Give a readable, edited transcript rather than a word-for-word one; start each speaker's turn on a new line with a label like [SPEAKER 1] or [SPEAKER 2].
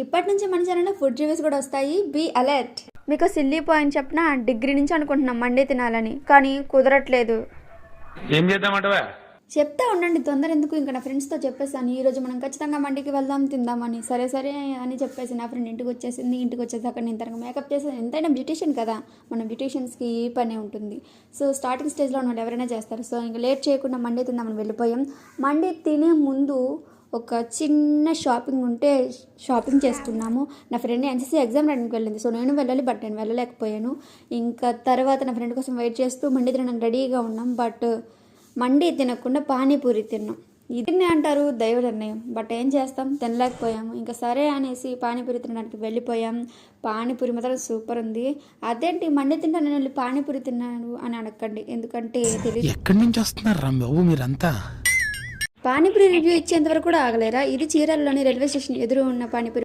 [SPEAKER 1] ఇప్పటి నుంచి మన ఛానల్లో ఫుడ్ రివ్యూస్ కూడా వస్తాయి. Be alert. మీకు సిల్లీ పాయింట్ చెప్పిన డిగ్రీ నుంచి అనుకుంటున్నాం మండి తినాలని, కానీ కుదరట్లేదు.
[SPEAKER 2] ఏం చేద్దామంటవా?
[SPEAKER 1] చెప్తా ఉండండి, తొందర ఎందుకు. ఇంకా నా ఫ్రెండ్స్తో చెప్పేసాను ఈరోజు మనం ఖచ్చితంగా మండికి వెళ్దాం తిందామని. సరే సరే అని చెప్పేసి నా ఫ్రెండ్ ఇంటికి వచ్చేసింది. ఇంటికి వచ్చేసి అక్కడ నేను తనకు మేకప్ చేసేది. ఎంతైనా బ్యూటీషియన్ కదా, మన బ్యూటీషియన్స్కి ఈ పనే ఉంటుంది. సో స్టార్టింగ్ స్టేజ్లో ఉన్న వాళ్ళు ఎవరైనా చేస్తారు. సో ఇంకా లేట్ చేయకుండా మండి తిందామని వెళ్ళిపోయాం. మండి తినే ముందు ఒక చిన్న షాపింగ్ ఉంటే షాపింగ్ చేసుకున్నాము. నా ఫ్రెండ్ ఎన్సీసీ ఎగ్జామ్ రాయడానికి వెళ్ళింది. సో నేను వెళ్ళాలి, బట్ నేను వెళ్ళలేకపోయాను. ఇంకా తర్వాత నా ఫ్రెండ్ కోసం వెయిట్ చేస్తూ మండి తినడానికి రెడీగా ఉన్నాం. బట్ మండి తినకుండా పానీపూరి తిన్నాం. ఇది అంటారు దైవ నిర్ణయం, బట్ ఏం చేస్తాం, తినలేకపోయాము. ఇంకా సరే అనేసి పానీపూరి తినడానికి వెళ్ళిపోయాం. పానీపూరి మాత్రం సూపర్ ఉంది. అదేంటి మండి తింటా నేను వెళ్ళి పానీపూరి తిన్నాను అని అడగండి, ఎందుకంటే తెలియదు.
[SPEAKER 3] ఎక్కడి నుంచి వస్తున్నారా బాబు మీరంతా?
[SPEAKER 1] పానీపూరి రివ్యూ ఇచ్చేంత వరకు కూడా ఆగలేరా? ఇది చీరాలలోని రైల్వే స్టేషన్ ఎదురు ఉన్న పానీపూరి.